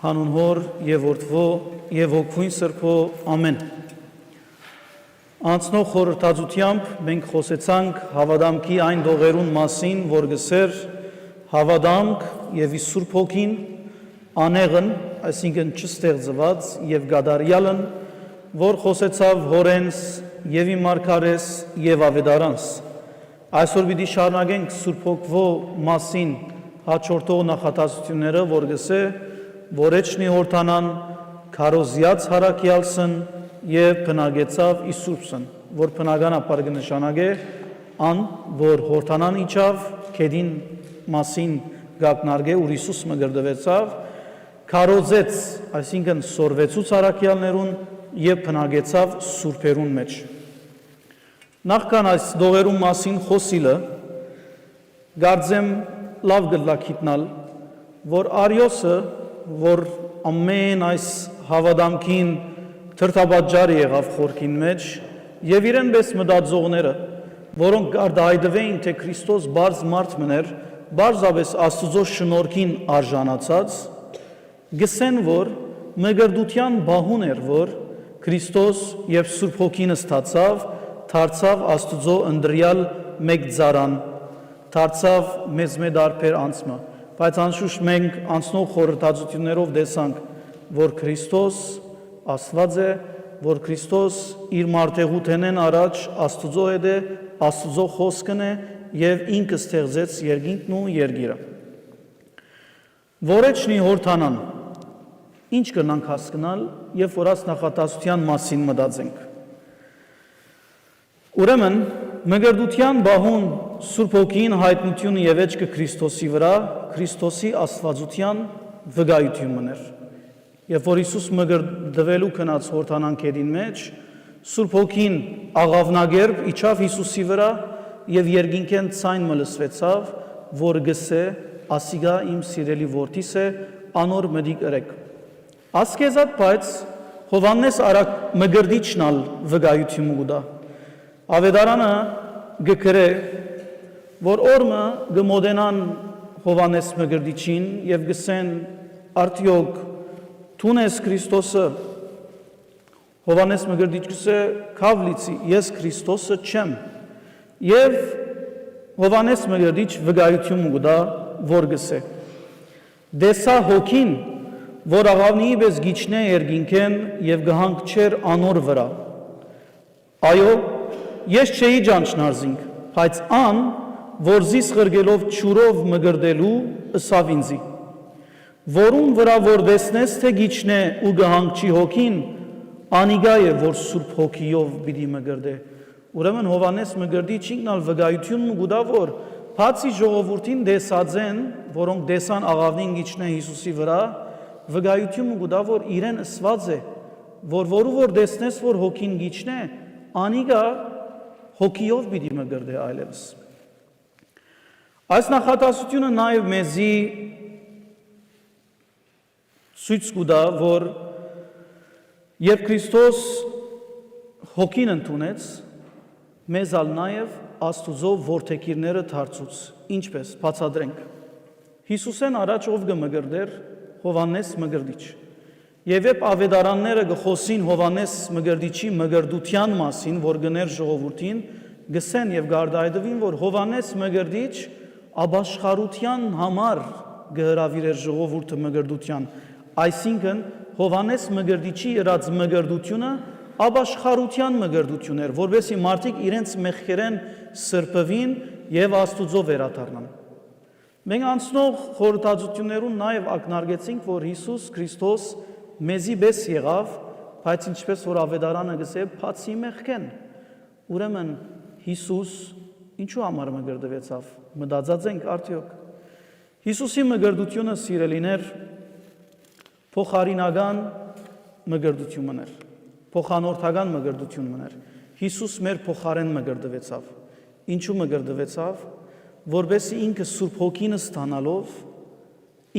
Հանուն Հոր և Որդվո և Հոգվույն Սրբո ամեն։ Անցնող խորհրդածությամբ մենք խոսեցանք հավադամքի այն դողերուն մասին, որ գսեր հավադամք և Սուրբ Հոգին անեղն, այսինքն չստեղծված և գադարյալն, որ խոսեցավ հորենս և իմ մարգարես և ավետարանս։ Այսօր պիտի շարունակենք Սուրբ Հոգվո մասին հաջորդող նախատասությունները, որ գսե որեչնի հորթանան քարոզյաց հարակյալսն և բնագեցավ Իսուրպսն, որ բնականաբար կնշանակե ան, որ հորթանան իջավ, քեդին մասին գակնարգե, ուր Իսուս մգրդվեցավ, քարոզեց, այսինքն սորվեցուց հարակյալներուն և բնագեցավ սուրբերուն մեջ։ Նախքան այս դողերուն մասին խոսիլը, գարձեմ լավ գլլակիտնալ, որ Արիոսը, որ ամեն այս հավադամքին թրթաբաջար եղավ խորքին մեջ, և իրեն պես մտածողները, որոնք գարդահայտվեին, թե Քրիստոս բարձ մարդ մներ, բարձավես Աստուծո շնորհքին արժանացած, գսեն, որ մգրդության բահուն էր, որ Քրիստոս և Սուրբ Հոգին ստացավ, դարձավ Աստուծո ընտրյալ մեկ ծառան, դարձավ մեզ դարբեր անցմը, բայց անշուշտ մենք անցնող խորհրդածություններով տեսանք, որ Քրիստոս Աստված է, որ Քրիստոս իր մարդեղութենեն առաջ Աստուծո հետ է, Աստուծո խոսքն է և ինքը ստեղծեց երկինքն ու երկիրը։ Որեչնի հորթանան, ինչ կրնանք հասկանալ, և որ այս նախատասության մասին մտածենք։ Ուրեմն, մգրդության բահուն Սուրբ Հոգին հայտնությունը և էջքը Քրիստոսի վրա, Քրիստոսի աստվածության վկայությունն էր։ Երբ որ Իսուս մգրդվելու գնաց հորթանան քեդին մեջ, Սուրբ Հոգին աղավնագերբ իջավ Իսուսի վրա և երկինքեն ցայն մլսվեցավ, որ գսե ասիգա իմ սիրելի որդիս է, անոր մդիկ ըրեք։ Ասկեզատ բայց Հովաննես արագ մգրդիչնալ վկայություն ուտա։ Ավետարանը գկրե, որ օրմը գմոդենան Հովանես մգրդիչին և գսեն արդյոք թուն ես Քրիստոսը, Հովանես մգրդիչ գսե քավլիցի, ես Քրիստոսը չեմ, և Հովանես մգրդիչ վկայություն ուտա, որ գսե դեսա հոգին, որ աղավնիի պես գիչնե երկինքեն և գհանգչեր անոր վրա։ Այո, ես չէի ճանչնարզինք, բայց ան, որ զիս խրգելով չուրով մգրդելու ըսավ ինձի, որուն վրա որ դեսնես, թե գիչնե ու գհանգչի հոգին, անիգա է, որ Սուրբ Հոգիով պիտի մգրդե։ Ուրեմն Հովանես մգրդիչ ինքնալ վկայությունն ու գուտա, որ բացի ժողովրդին դեսածեն, որոնք դեսան աղավնին գիչնե Հիսուսի վրա, վկայությունն ու գուտա, որ իրեն ըսված է, որու որ դեսնես, որ հոգին գիչնե, անիգա հոգիով պիտի մգրդե այլևս։ Այս նախատասությունը նաև մեզի ցույց կտա, որ երբ Քրիստոս հոգին ընդունեց, մեզ ալ նաև Աստուծո որդեքիրները դարձուց, ինչպես բացատրենք։ Հիսուսեն առաջ ով կմգրդեր Հովանես մգրդիչ։ Եվ երբ ավետարանները գխոսին Հովանես մգրդիչի մգրդության մասին, որ գներ ժողովրդին, գսեն և գարդայդվին, որ Հովանես մգրդիչ աբաշխարության համար գհրավիրեր ժողովուրդը մգրդության, այսինքն Հովանես մգրդիչի ըրած մգրդությունը աբաշխարության մգրդություն էր, որովհետեւ մարդիկ իրենց մեղքերեն սրբվին և Աստուծո վերադառնան։ Մենք անցնող խորհրդածություններուն նաև ակնարկեցինք, որ Հիսուս Քրիստոս մեզի պես եղավ, բայց ինչպես որ ավետարանը գսե, բացի մեղքեն։ Ուրեմն Հիսուս ինչու համար մգրդվեցավ, մտածած ենք արդյոք։ Հիսուսի մգրդությունը, սիրելիներ, փոխարինական մգրդություն էր, փոխանորդական մգրդություն էր։ Հիսուս մեր փոխարեն մգրդվեցավ։ Ինչու մգրդվեցավ, որովհետեւ ինքը Սուրբ Հոգին ստանալով,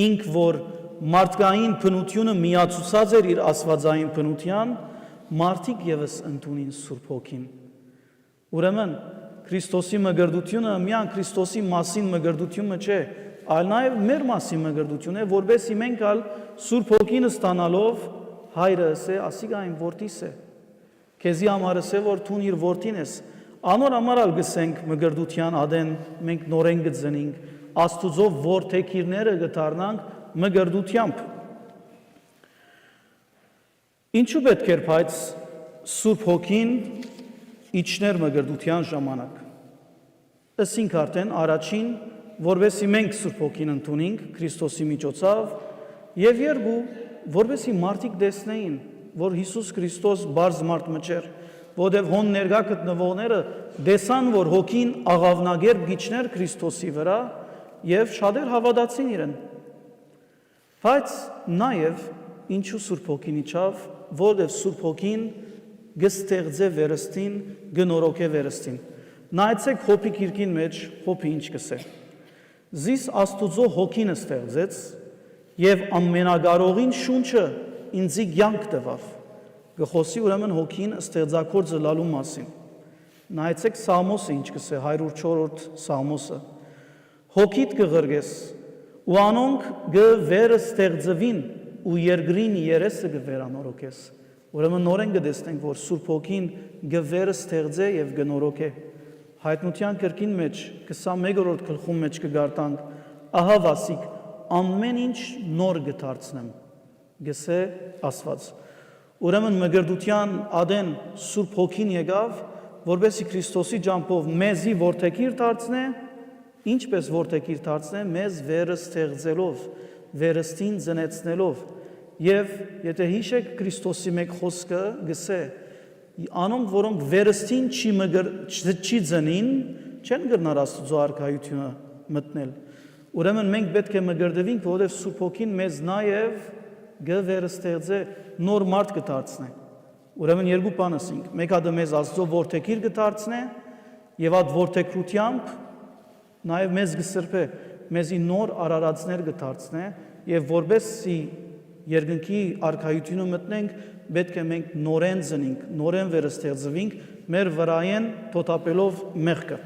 ինք որ մարդկային բնությունը միացուցած էր իր աստվածային բնության, մարդիկ ևս ընդունին Սուրբ Հոգին։ Ուրեմն Քրիստոսի մգրդությունը միան Քրիստոսի մասին մգրդությունը չէ, այլ նաև մեր մասին մգրդություն է, որովհետեւ մենք ալ Սուրբ Հոգին ստանալով հայրը ասե, ասիկա այն որդիս է։ Քեզի համար ասե, որ դու իր որդին ես։ Անոր համար ալ գսենք մգրդության ադեն մենք նորեն գծնենք, Աստուծո որդեքիրները գտարնանք մգրդությամբ։ Ինչու պետք էր բայց Սուրբ Հոգին իջներ մգրդության ժամանակ։ Ասինք արդեն առաջին, որովհետեւ մենք Սուրբ Հոգին ընդունենք Քրիստոսի միջոցով, եւ երկու, որովհետեւ մարդիկ տեսնեին, որ Հիսուս Քրիստոս բարձ մարդ մջեր, որովհետեւ հոն ներկա գտնվողները տեսան, որ Հոգին աղավնագերբ գիչներ Քրիստոսի վրա եւ շատեր հավատացին իրեն։ Բայց նաեւ ինչու Սուրբ Հոգին իջավ, որովհետեւ Սուրբ Հոգին գստեղծե վերստին, գնորոքե վերստին։ Նայեցեք Հոբի գիրքին մեջ, Հոբի ինչ կսե։ Զիս Աստուծո Հոգին ստեղծեց եւ ամենակարողին շունչը ինձի կյանք տվավ։ Գխոսի ուրեմն Հոգին ստեղծագործը լալու մասին։ Նայեցեք Սաղմոսը ինչ կսե 104-րդ Սաղմոսը։ Հոգիդ կղրգես ու անոնք գվերը ստեղծվին ու երկրին երեսը գվերանորոքես։ Ուրեմն նորեն կտեսնենք, որ Սուրբ Հոգին գվերը ստեղծե եւ գնորոքե։ Հայտնության կրկին մեջ 21-րդ գլխում մեջ կգարտանք, ահա վասիկ ամեն ինչ նոր գդարձնեմ, գսե Աստված։ Ուրեմն մգրդության ադեն Սուրբ Հոգին եկավ, որովհետեւ Քրիստոսի ջամփով մեզի որդեկիր դարձնե, ինչպես որդեկիր դարձնե, մեզ վերը ստեղծելով, վերստին ծնեցնելով։ Եվ եթե հիշեք Քրիստոսի մեկ խոսքը գսե, անոնք որոնք վերստին չի ծնին, չեն գտնար Աստծո արքայությունը մտնել։ Ուրեմն մենք պետք է մգրդվենք, որովհետև Սուրբ Հոգին մեզ նաև գվերստեղծե նոր մարդ կդարձնե։ Ուրեմն երկու բան ասենք, մեկ հատ մեզ Աստծո որդեկիր կդարձնե, եւ այդ որդեկրությամբ նաև մեզ գսրբե, մեզի նոր արարածներ կդարձնե, եւ որբեսի երկնքի արքայությունը մտնենք, պետք է մենք նորեն ծնենք, նորեն վերստեղծվենք, մեր վրայեն թոթափելով մեղքը։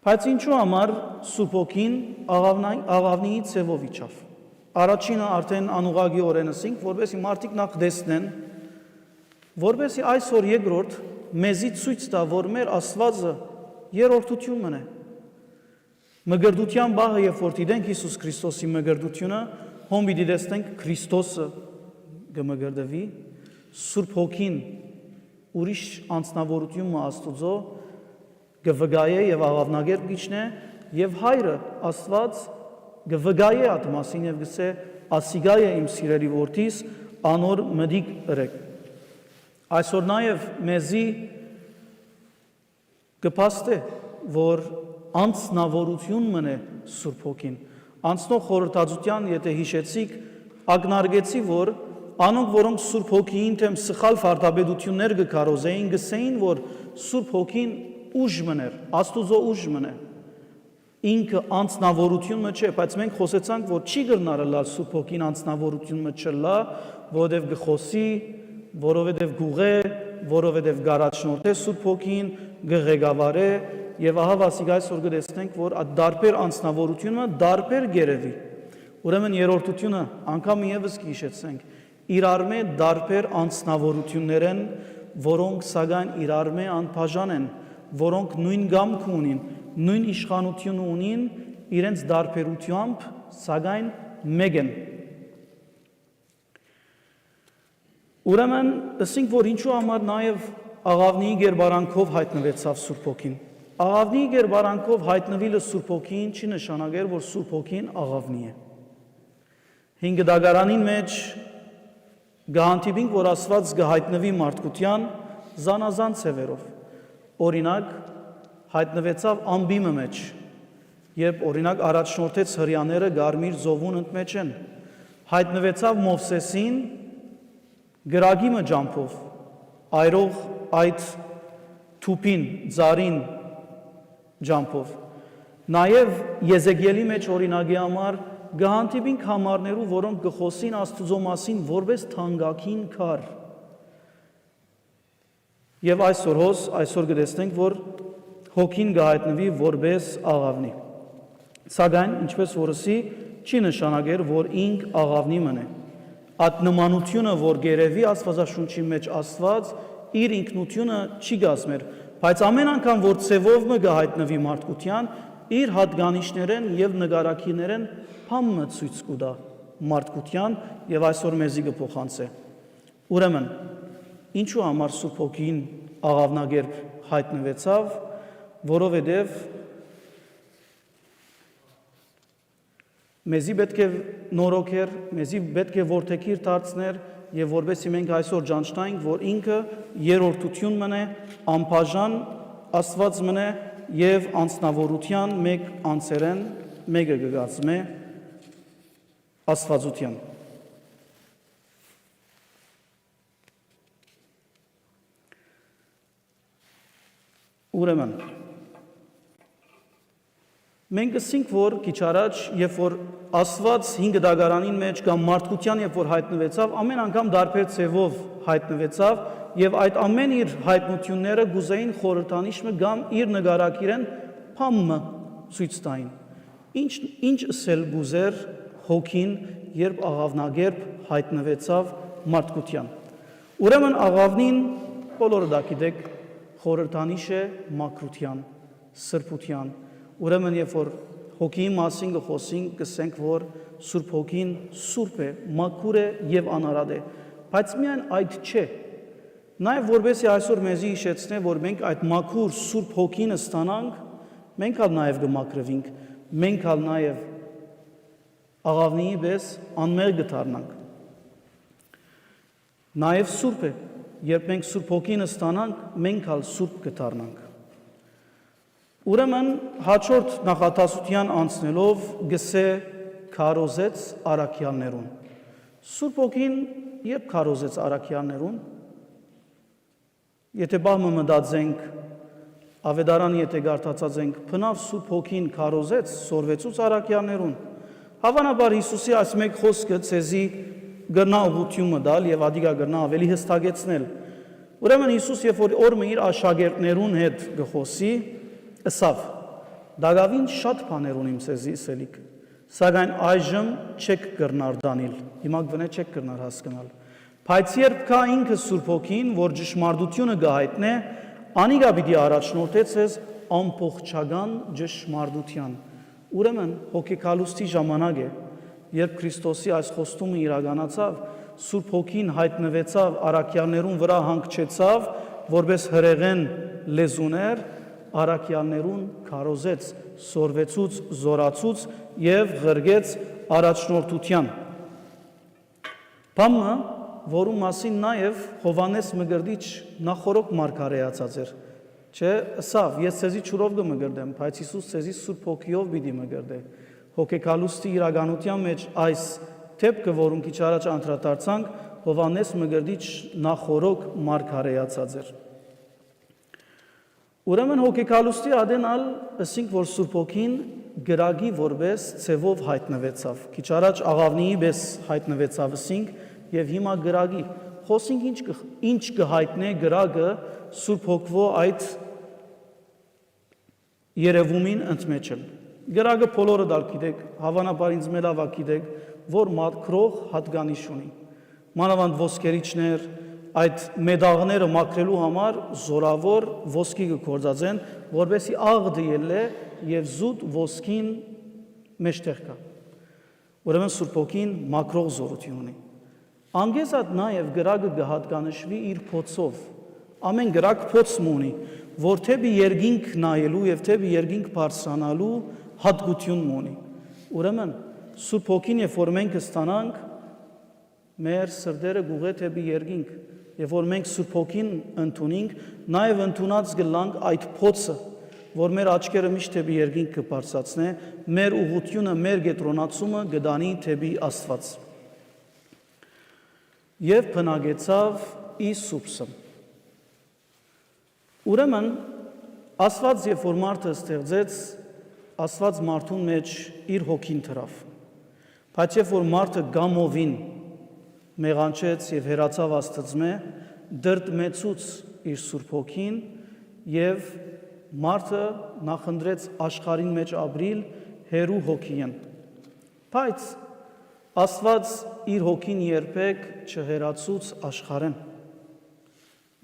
Բայց ինչու համար Սուրբ Հոգին աղավնիի ցևով իջավ։ Առաջինը արդեն անուղագիորեն ասենք, որովհետեւ մարդիկ նախ տեսնեն, որովհետեւ այսօր երկրորդ մեզի ցույց տա, որ մեր Աստվածը երրորդություն մնա։ Մգրդության բաղը երբ որ դիտենք Հիսուս Քրիստոսի մգրդությունը, հոմ պիտի տեսնենք Քրիստոսը գմգրդվի, Սուրբ Հոգին ուրիշ անձնավորություն Աստուծո գվգայե եւ աղավնագերբ գիչնե եւ հայրը Աստված գվգայե այդ մասին եւ գսե ասիգա է իմ սիրելի որդիս անոր մդիկ ըրեք։ Այսօր նաեւ մեզի կփաստե որ անձնավորություն մնե Սուրբ Հոգին։ Անցնող խորհրդածության, եթե հիշեցիք, ակնարկեցի, որ անոնք, որոնք Սուրբ Հոգիին թեմ սխալ վարդապետություններ կկարոզեին, գսեին, որ Սուրբ Հոգին ուժ մներ, Աստուծո ուժ մներ։ Ինքը անձնավորություն մը չէ, բայց մենք խոսեցանք, որ չի գրնարը լալ Սուրբ Հոգին անձնավորություն մը չլա, որովհետև գխոսի, որովհետև գուղե, որովհետև գարաչնորդ է Սուրբ Հոգին, գղեկավար է, եւ ահա վասիկ այսօր կտեսնենք, որ այդ դարբեր անձնավորությունը դարբեր գերեվի։ Ուրեմն երրորդությունը անգամ եւս կհիշեցենք, իրարմե դարբեր անձնավորություններ են, որոնք սակայն իրարմե անբաժան են, որոնք նույն գամք ունին, նույն իշխանություն ունին, իրենց դարբերությամբ սակայն մեկ են։ Ուրեմն ասենք, որ ինչու համար նաեւ աղավնիի գերբարանքով հայտնվեցավ Սուրբ Հոգին։ Աղավնիի գերբարանքով հայտնվելը Սուրբ Հոգին չի նշանակեր, որ Սուրբ Հոգին աղավնի է։ Հինգ դագարանին մեջ գահանտիբինք, որ Աստված գհայտնվի մարդկության զանազան ցևերով։ Օրինակ հայտնվեցավ ամբիմը մեջ, երբ օրինակ առաջնորդեց հրյաները Գարմիր ծովուն ընդմեջ են։ Հայտնվեցավ Մովսեսին գրագիմը ջամփով, այրող այդ թուփին, ծարին ջամփով։ Նաև Եզեկիելի մեջ օրինակի համար գահանտիբինք համարներու, որոնք գխոսին Աստուծո մասին որպես թանկագին քար։ Եվ այսօր կտեսնենք, որ Հոգին գահայտնվի որպես աղավնի։ Սակայն ինչպես որսի չի նշանակեր, որ ինք աղավնի մնե։ Այդ նմանությունը, որ գերեվի Աստվածաշունչի մեջ Աստված իր ինքնությունը չի գազմեր, բայց ամեն անգամ որ ցևով մը գահիտնվի մարդկության, իր հատկանիշներեն եւ նկարակիներեն փամը ցույց կուտա մարդկության եւ այսօր մեզի կփոխանցե։ Ուրեմն ինչու համար Սուրբ Հոգին աղավնագերբ հայտնվեցավ, որովհետեւ մեզի պետք է նորոգեր, մեզի պետք է որդեքիր դարձներ եւ որովհետեւ մենք այսօր ճանչնայինք, որ ինքը երրորդություն մնե, անբաժան Աստված մնե եւ անձնավորության մեկ անձերեն մեկը կգացմե Աստվածության։ Ուրեմն մենք ասենք, որ քիչ առաջ, երբ որ Աստված 5 դագարանին մեջ կամ մարդկության երբ որ հայտնվեցավ, ամեն անգամ դարբեր ցևով հայտնվեցավ եւ այդ ամեն իր հայտնությունները գուզեին խորհրդանիշը կամ իր նկարակիրեն փամը ցույց տային։ Ինչ ասել գուզեր Հոգին, երբ աղավնագերբ հայտնվեցավ մարդկության։ Ուրեմն աղավնին բոլորը դա գիտեք, խորհրդանիշ է մաքրության, սրբության։ Ուրեմն երբ որ Հոգիի մասին կխոսենք, կսենք, որ Սուրբ Հոգին սուրբ է, մաքուր է եւ անարատ է, բայց միայն այդ չէ։ Նաեւ որովհետեւ այսօր մեզի հիշեցնե, որ մենք այդ մաքուր Սուրբ Հոգին ստանանք, մենք ալ նաեւ կմաքրվենք, մենք ալ նաեւ աղավնիի պես անմեղ կդառնանք։ Նաեւ սուրբ է, երբ մենք Սուրբ Հոգին ստանանք, մենք ալ սուրբ կդառնանք։ Ուրեմն հաջորդ նախատասության անցնելով գսե քարոզեց արաքյալներուն։ Սուրբ Հոգին երբ քարոզեց արաքյալներուն, եթե բաղմը մտածենք, ավետարանը եթե գարտացածենք, բնավ Սուրբ Հոգին քարոզեց, սորվեցուց արաքյալներուն, հավանաբար Հիսուսի այս մեկ խոսքը ցեզի գրնա ուղղությունը դալ եւ ադիգա գրնա ավելի հստակեցնել։ Ուրեմն Հիսուս երբ որ օրը իր աշակերտներուն հետ գխոսի, ասավ. «Դագավին շատ բաներ ունիմ ցեզի ասելիք, սակայն այժմ չեք կրնար դանել, հիմա գոնե չեք կրնար հասկանալ։ Բայց երբ կա ինքը Սուրբ Հոգին, որ ճշմարտությունը գահիտնե, անիգա պիտի առաջնորդե ցեզ ամբողջական ճշմարտության»։ Ուրեմն հոգեկալուստի ժամանակ է, երբ Քրիստոսի այս խոստումը իրականացավ, Սուրբ Հոգին հայտնվեցավ, արաքյալներուն վրա հանգչեցավ, որպես հրեղեն լեզուներ, արաքյալներուն քարոզեց, սորվեցուց, զորացուց եւ ղրգեց առաջնորդության։ Բամը, որում մասին նաեւ Հովանես Մգրդիչ նախորոք մարգարեացած էր, չէ, ասավ, ես ցեզի ճուրով կմգրդեմ, բայց Հիսուս ցեզի Սուրբ Հոգիով պիտի մգրդե։ Հոգեկալուստի իրականության մեջ այս դեպքը, որում քիչ առաջ անդրադարձանք, Հովանես Մգրդիչ նախորոք մարգարեացած էր։ Ուրեմն հոգեկալուստի ադենալ ասենք, որ Սուրբ Հոգին գրագի որպես ցևով հայտնվեցավ։ Քիչ առաջ աղավնիի պես հայտնվեցավ ասենք եւ հիմա գրագի։ Խոսենք ինչ կհայտնե գրագը Սուրբ Հոգվո այդ երևումին ընդմեջել։ Գրագը բոլորը դալ գիտեք, հավանաբար ինձ մելավա գիտեք, որ մաքրող հատկանիշ ունի։ Մանավանդ ոսկերիչներ, այդ մեդաղները մաքրելու համար զորավոր ոսկի կգործածեն, որովհետեւ աղդը ելե եւ զուտ ոսկին մեջտեղ կա։ Ուրեմն Սուրբ Հոգին մաքրող զորություն ունի։ Անգեզատ նաեւ գրագը կհատկանշվի իր փոցով։ Ամեն գրակ փոց ունի, որ թեպի երկինք նայելու եւ թեպի երկինք բարձրանալու հատկություն ունի։ Ուրեմն Սուրբ Հոգին երբ որ մենք ստանանք, մեր սրտերը գուղե թեպի երկինք, երբ որ մենք Սուրբ Հոգին ընդունենք, նաեւ ընդունած գլանք այդ փոցը, որ մեր աչքերը միշտ թեպի երկինք կբարձրացնե, մեր ուղղությունը, մեր գետրոնացումը գդանի թեպի Աստված։ Եվ բնագեցավ Իսուսը։ Ուրեմն Աստված երբ որ մարդը ստեղծեց, Աստված մարդուն մեջ իր հոգին թրավ։ Բայց երբ որ մարդը գամովին մեղանչեց եւ հերացավ Աստծմե, դրդմեցուց իր Սուրբ Հոգին եւ մարդը նախընտրեց աշխարհին մեջ ապրիլ հերու հոգի են։ Բայց Աստված իր հոգին երբեք չհերացուց աշխարհեն։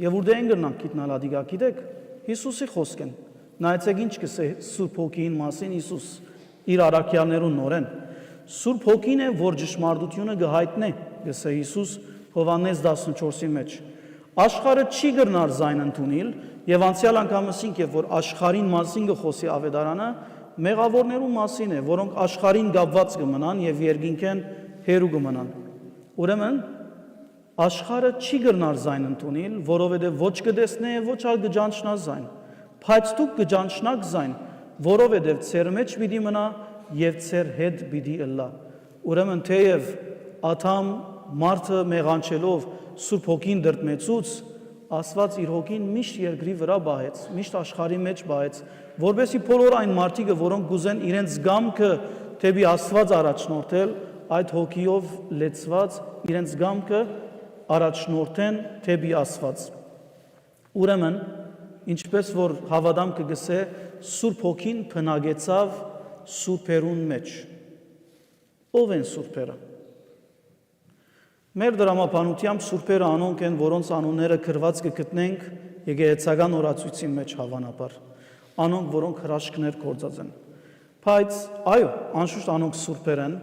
Եվ ուր դեն գնանք գիտնալ ադիգա գիտեք, Հիսուսի խոսքեն։ Նայեցեք ինչ կսե Սուրբ Հոգին մասին Հիսուս իր առաքյալներուն նորեն։ Սուրբ Հոգին է, որ ճշմարտությունը գհայտնե, գսե Հիսուս Հովհաննես 14-ի մեջ։ Աշխարհը չի գրնար զայն ընդունել, եւ անցյալ անգամ ասինք, որ աշխարհին մասին գխոսի ավետարանը մեղավորներու մասին է, որոնք աշխարհին գապված կմնան եւ երկինքեն հերու կմնան։ Ուրեմն աշխարհը չի գրնար զայն ընդունել, որովհետեւ ոչ կդեսնե եւ ոչ ալ կջանչնա զայն։ Բայց դուք կջանչնաք զայն, որովհետեւ ցեր մեջ պիտի մնա եւ ցեր հետ պիտի ըլլա։ Ուրեմն թեև աթամ մարդը մեղանչելով Սուրբ Հոգին դրտմեցուց, Աստված իր հոգին միշտ երկրի վրա բահեց, միշտ աշխարհի մեջ բահեց, որովհետեւ բոլոր այն մարդիկը, որոնք գուզեն իրենց գամքը թեպի Աստված առաջնորդել, այդ հոգիով լեցված իրենց գամքը առաջնորդեն թեպի Աստված։ Ուրեմն, ինչպես որ հավատամ կգսե, Սուրբ Հոգին փնագեցավ սուրբերուն մեջ։ Ով են սուրբերը։ Մեր դրամապանությամբ սուրբերը անոնք են, որոնց անունները գրված կգտնենք եկեղեցական օրացույցի մեջ հավանաբար, անոնք, որոնք հրաշքներ գործած են։ Բայց այո, անշուշտ անոնք սուրբեր են,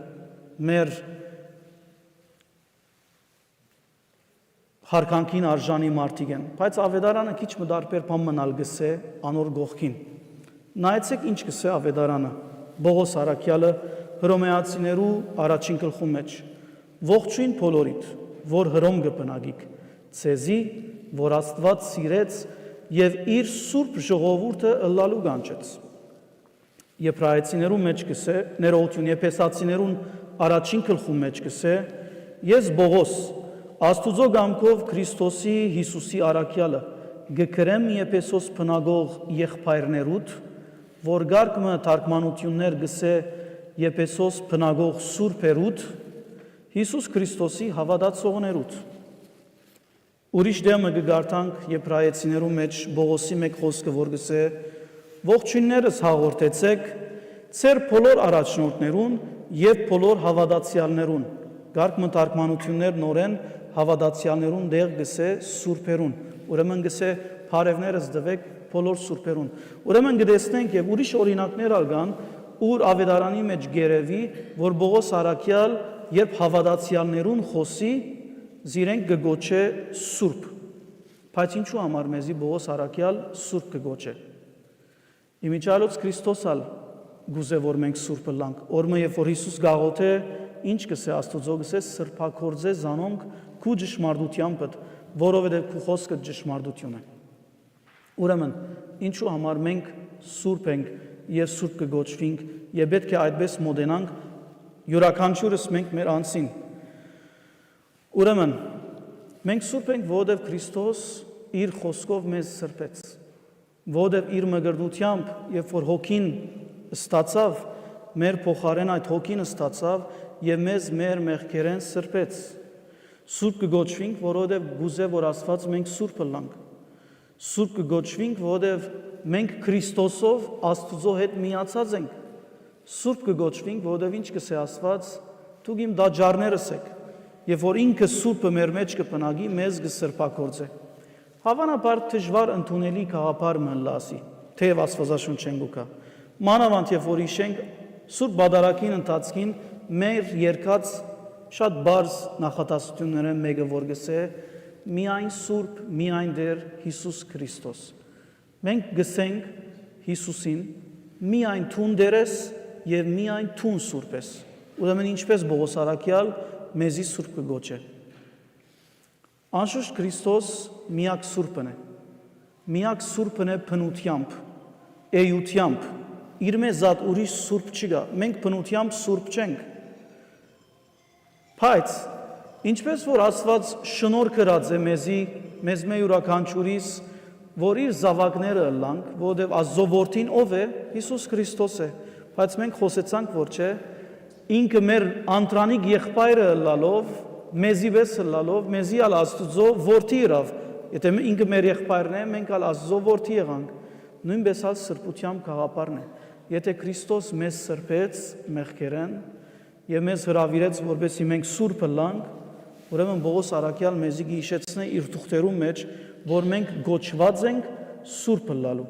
մեր հարկանքին արժանի մարդիկ են, բայց ավետարանը քիչ մդարբեր բան մնալ գսե անոր գողքին։ Նայեցեք ինչ գսե ավետարանը, Բողոս առաքյալը հռոմեացիներու առաջին գլխու մեջ։ Ողջույն բոլորիդ, որ հռոմ կբնագիք, ցեզի, որ Աստված սիրեց եւ իր սուրբ ժողովուրդը ըլլալու գանչեց։ Եբրայեցիներու մեջ գսե, ներողություն, եփեսացիներուն առաջին գլխու մեջ գսե, ես Բողոս Աստուծո գամքով Քրիստոսի Հիսուսի առաքյալը գկրեմ Եփեսոս բնագող եղբայրներուդ, որ գարկմը թարգմանություններ գսե Եփեսոս բնագող սուրբերուդ, Հիսուս Քրիստոսի հավատացողներուդ։ Ուրիշ դեմը գգարտանք Եբրայեցիներու մեջ Բողոսի մեկ խոսքը, որ գսե ողջույններս հաղորդեցեք ցեր բոլոր առաջնորդներուն եւ բոլոր հավատացյալներուն։ Գարկմը թարգմանություններ նորեն հավատացյալներուն դեղ գսե սուրբերուն, ուրեմն գսե բարևներս դվեք բոլոր սուրբերուն։ Ուրեմն գտեսնենք եւ ուրիշ օրինակներ ալգան, ուր ավետարանի մեջ գերեվի, որ Բողոս առաքյալ երբ հավատացյալներուն խոսի, զիրենք գգոչե սուրբ։ Բայց ինչու համար մեզի Բողոս առաքյալ սուրբ կգոչե։ Իմիջալոց Քրիստոսալ գուզե որ մենք սուրբ լանք, օրմը երբ որ Հիսուս գաղոթե ինչ կսե Աստուծո գսե սրբակորձե զանոնք քու ճշմարտությամբ, որովհետև քու խոսքը ճշմարտություն է։ Ուրեմն, ինչու համար մենք սուրբ ենք եւ սուրբ կգոչվենք եւ պետք է այդպես մոդենանք յուրաքանչյուրս մենք մեր անձին։ Ուրեմն, մենք սուրբ ենք, որովհետև Քրիստոս իր խոսքով մեզ սրբեց, որովհետև իր մգրդությամբ, երբ որ հոգին ստացավ, մեր փոխարեն այդ հոգին ստացավ եւ մեզ մեր մեղքերեն սրբեց։ Սուրբ կգոչվենք, որովհետև գուզե որ Աստված մենք սուրբ լանք։ Սուրբ կգոչվենք, որովհետև մենք Քրիստոսով Աստուծո հետ միացած ենք։ Սուրբ կգոչվենք, որովհետև ինչ կսե Աստված, դուք իմ դաջարներս եք, եւ որ ինքը սուրբը մեր մեջ կպնագի, մեզ կսրբակորձե։ Հավանաբար դժվար ընդունելի գաղափար մնլասի, թեև Աստվածաշունչեն գուկա։ Մանավանդ երբ որ հիշենք Սուրբ Բադարակին ընթացքին մեր երկած շատ բարձ նախատասությունները մեկը որ գսե միայն Սուրբ, միայն դեր Հիսուս Քրիստոս։ Մենք գսենք Հիսուսին միայն թուն դերես եւ միայն թուն Սուրբ ես։ Ուրեմն ինչպես Բողոս առաքյալ մեզի Սուրբ կգոչե։ Անշուշտ Քրիստոս միակ Սուրբն է։ Միակ Սուրբն է բնությամբ, էյությամբ։ Իր մեզ զատ ուրիշ Սուրբ չկա։ Մենք բնությամբ Սուրբ չենք։ Բայց ինչպես որ Աստված շնորհ կրած է մեզի, մեզ մեր յուրաքանչյուրիս, որ իր զավակները լանք, որովհետև Աստծո որդին ով է, Հիսուս Քրիստոս է։ Բայց մենք խոսեցանք, որ չէ, ինքը մեր անտրանիկ եղբայրը լալով, մեզի վես լալով, մեզի ալ Աստծո որդի ըրավ։ Եթե ինքը մեր եղբայրն է, մենք ալ Աստծո որդի եղանք։ Նույնպես ալ սրբությամբ գաղափարն է։ Եթե Քրիստոս մեզ սրբեց մեղքերեն եւ մեզ հրավիրեց, որպեսզի մենք սուրբ լանք, ուրեմն Պողոս առաքյալ մեզի հիշեցնե իր թուղթերում մեջ, որ մենք գոչված ենք սուրբ լալու։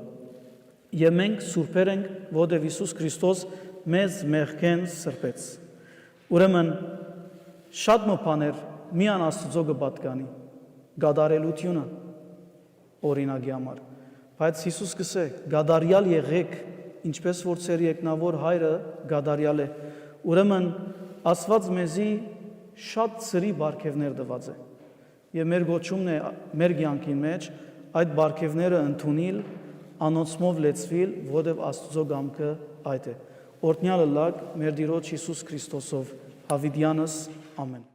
Եվ մենք սուրբեր ենք, որովհետև Հիսուս Քրիստոս մեզ մեղքեն սրբեց։ Ուրեմն շատ մոփաներ միան Աստծո կպատկանի գադարելությունը օրինակի համար, բայց Հիսուս կսե գադարյալ եղեք, ինչպես որ ծեր երկնավոր հայրը գադարյալ է։ Ուրեմն Աստված մեզի շատ ծրի բարգևներ տված է եւ մեր գոչումն է մեր կյանքին մեջ այդ բարգևները ընդունել, անոնցմով լեցվել, որովհետև Աստծո կամքը այդ է։ Օրհնյալը լաք մեր Տիրոջ Հիսուս Քրիստոսով, Հավիտյանս, ամեն։